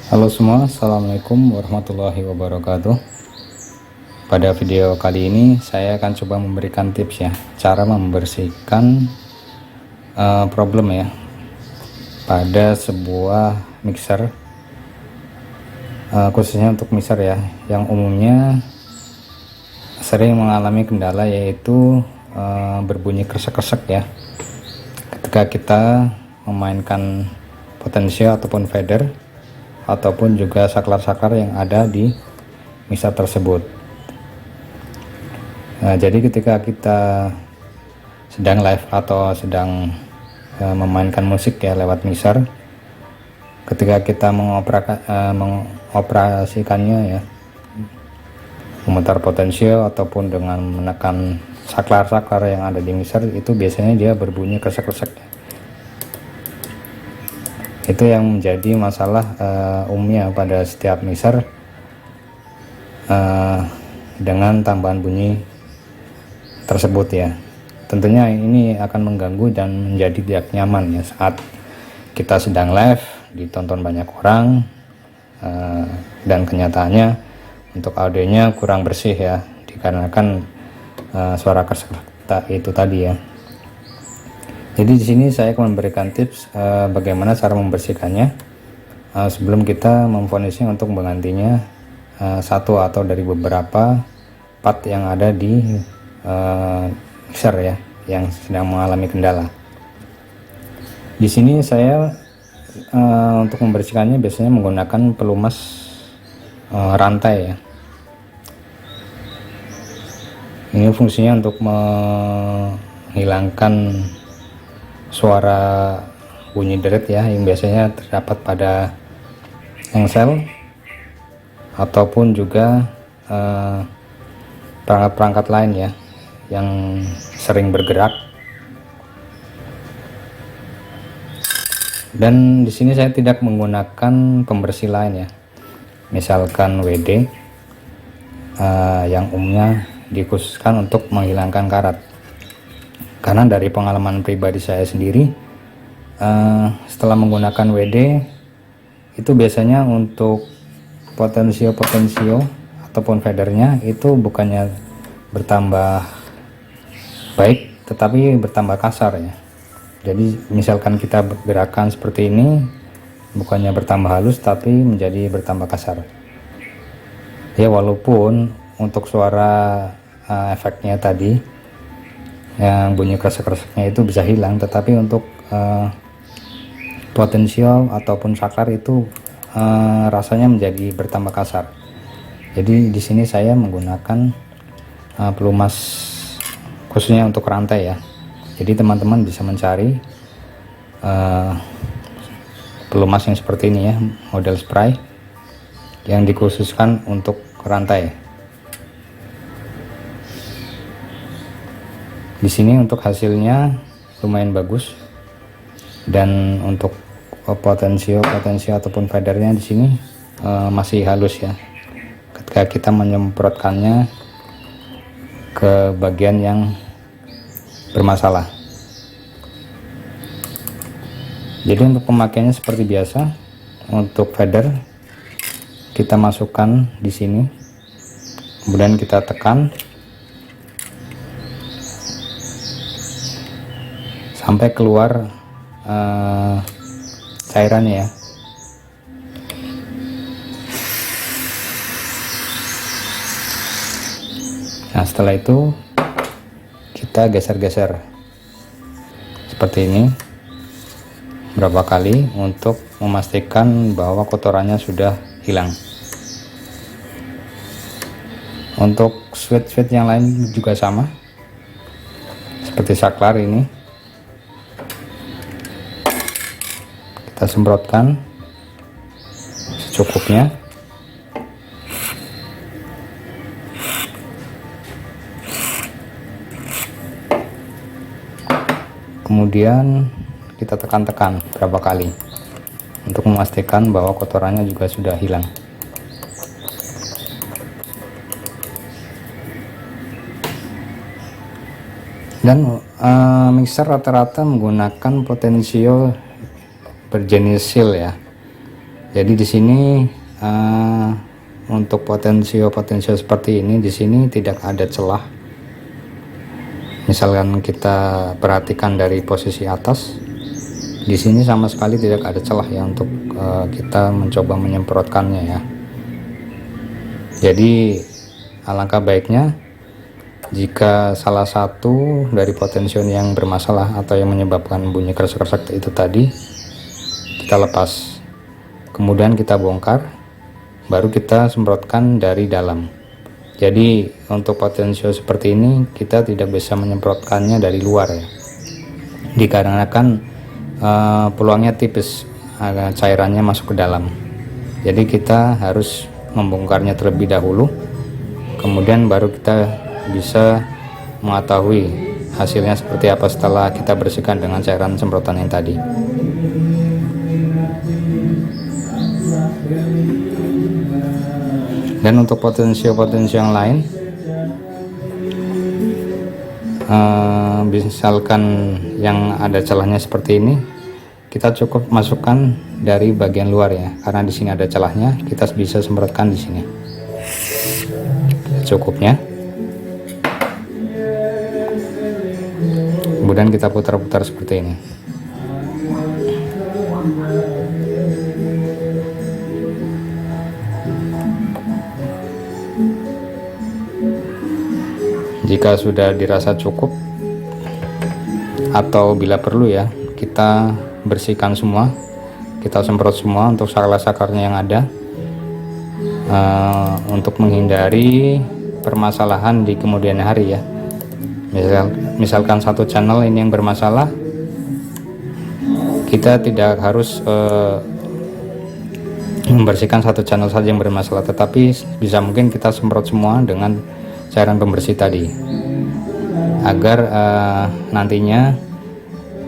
Halo semua, assalamualaikum warahmatullahi wabarakatuh. Pada video kali ini saya akan coba memberikan tips ya, cara membersihkan problem ya pada sebuah mixer, khususnya untuk mixer ya, yang umumnya sering mengalami kendala yaitu berbunyi kresek-kresek ya ketika kita memainkan potensio ataupun fader ataupun juga saklar-saklar yang ada di mixer tersebut. Nah, jadi ketika kita sedang live atau sedang memainkan musik ya lewat mixer, ketika kita mengoperasikannya ya, memutar potensio ataupun dengan menekan saklar-saklar yang ada di mixer, itu biasanya dia berbunyi kresek-kresek. Itu yang menjadi masalah umumnya pada setiap mixer dengan tambahan bunyi tersebut ya. Tentunya ini akan mengganggu dan menjadi tidak nyaman ya saat kita sedang live ditonton banyak orang, dan kenyataannya untuk audionya kurang bersih ya, dikarenakan suara kresek itu tadi ya. Jadi di sini saya akan memberikan tips bagaimana cara membersihkannya sebelum kita memvonisnya untuk menggantinya satu atau dari beberapa part yang ada di mixer ya yang sedang mengalami kendala. Di sini saya untuk membersihkannya biasanya menggunakan pelumas rantai ya. Ini fungsinya untuk menghilangkan suara bunyi deret ya yang biasanya terdapat pada engsel ataupun juga perangkat-perangkat lain ya yang sering bergerak. Dan di sini saya tidak menggunakan pembersih lain ya, misalkan WD yang umumnya dikhususkan untuk menghilangkan karat. Karena dari pengalaman pribadi saya sendiri, setelah menggunakan WD itu biasanya untuk potensio ataupun fadernya itu bukannya bertambah baik tetapi bertambah kasar ya. Jadi misalkan kita gerakan seperti ini, bukannya bertambah halus tapi menjadi bertambah kasar ya. Walaupun untuk suara efeknya tadi yang bunyi kresek-kreseknya itu bisa hilang, tetapi untuk potensial ataupun saklar itu rasanya menjadi bertambah kasar. Jadi di sini saya menggunakan pelumas khususnya untuk rantai ya. Jadi teman-teman bisa mencari pelumas yang seperti ini ya, model spray yang dikhususkan untuk rantai. Di sini untuk hasilnya lumayan bagus, dan untuk potensio ataupun fadernya di sini masih halus ya ketika kita menyemprotkannya ke bagian yang bermasalah. Jadi untuk pemakaiannya seperti biasa. Untuk fader kita masukkan di sini, kemudian kita tekan sampai keluar cairannya ya. Nah setelah itu kita geser-geser seperti ini berapa kali untuk memastikan bahwa kotorannya sudah hilang. Untuk switch yang lain juga sama, seperti saklar ini kita semprotkan secukupnya. Kemudian kita tekan-tekan berapa kali untuk memastikan bahwa kotorannya juga sudah hilang. Dan mixer rata-rata menggunakan potensio berjenis seal ya, Jadi di sini untuk potensio seperti ini, di sini tidak ada celah. Misalkan kita perhatikan dari posisi atas, di sini sama sekali tidak ada celah ya untuk kita mencoba menyemprotkannya ya. Jadi alangkah baiknya jika salah satu dari potensial yang bermasalah atau yang menyebabkan bunyi kresek-kresek itu tadi kita lepas, kemudian kita bongkar, baru kita semprotkan dari dalam. Jadi untuk potensial seperti ini kita tidak bisa menyemprotkannya dari luar ya, dikarenakan peluangnya tipis cairannya masuk ke dalam. Jadi kita harus membongkarnya terlebih dahulu, kemudian baru kita bisa mengetahui hasilnya seperti apa setelah kita bersihkan dengan cairan semprotan yang tadi. Dan untuk potensial yang lain, misalkan yang ada celahnya seperti ini, kita cukup masukkan dari bagian luar ya, karena di sini ada celahnya, kita bisa semprotkan di sini cukupnya. Kemudian kita putar-putar seperti ini. Jika sudah dirasa cukup, atau bila perlu ya, kita bersihkan semua, kita semprot semua untuk saklar-saklarnya yang ada, untuk menghindari permasalahan di kemudian hari ya. Misalkan satu channel ini yang bermasalah, kita tidak harus membersihkan satu channel saja yang bermasalah, tetapi bisa mungkin kita semprot semua dengan cairan pembersih tadi, agar nantinya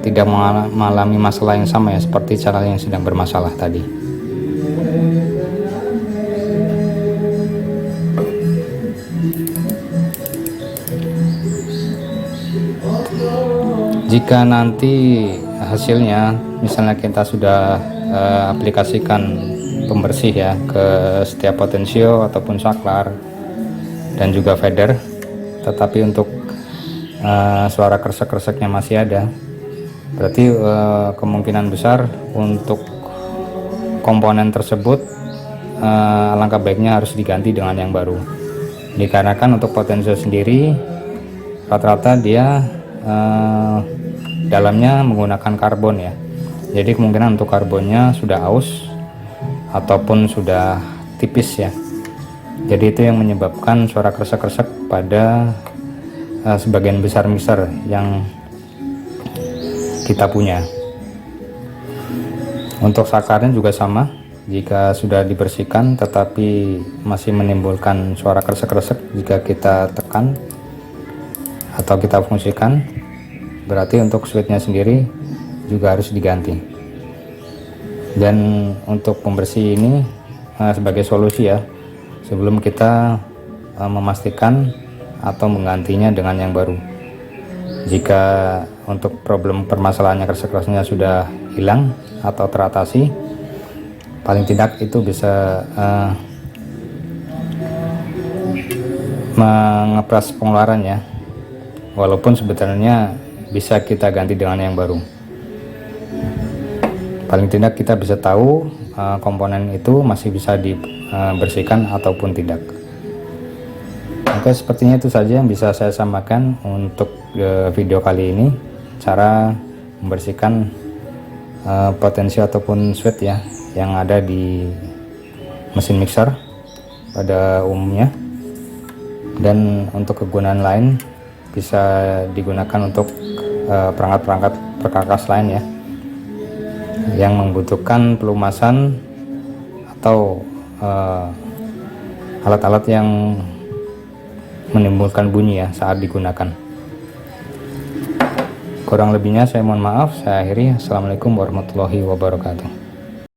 tidak mengalami masalah yang sama ya, seperti channel yang sedang bermasalah tadi. Jika nanti hasilnya, misalnya kita sudah aplikasikan pembersih ya ke setiap potensio ataupun saklar dan juga fader, tetapi untuk suara kresek-kreseknya masih ada, berarti kemungkinan besar untuk komponen tersebut alangkah baiknya harus diganti dengan yang baru, dikarenakan untuk potensio sendiri rata-rata dia dalamnya menggunakan karbon ya, jadi kemungkinan untuk karbonnya sudah aus ataupun sudah tipis ya. Jadi itu yang menyebabkan suara kresek-kresek pada sebagian besar mixer yang kita punya. Untuk saklarnya juga sama, jika sudah dibersihkan tetapi masih menimbulkan suara kresek-kresek jika kita tekan atau kita fungsikan, berarti untuk switchnya sendiri juga harus diganti. Dan untuk pembersih ini sebagai solusi ya, sebelum kita memastikan atau menggantinya dengan yang baru. Jika untuk problem permasalahannya kresek-kreseknya sudah hilang atau teratasi, paling tidak itu bisa mengepras pengeluaran ya, walaupun sebetulnya bisa kita ganti dengan yang baru. Paling tidak kita bisa tahu komponen itu masih bisa dibersihkan ataupun tidak. Oke, sepertinya itu saja yang bisa saya sampaikan untuk video kali ini, cara membersihkan potensi ataupun switch ya yang ada di mesin mixer pada umumnya. Dan untuk kegunaan lain bisa digunakan untuk perangkat-perangkat perkakas lain ya, yang membutuhkan pelumasan atau alat-alat yang menimbulkan bunyi ya saat digunakan. Kurang lebihnya saya mohon maaf, saya akhiri. Assalamualaikum warahmatullahi wabarakatuh.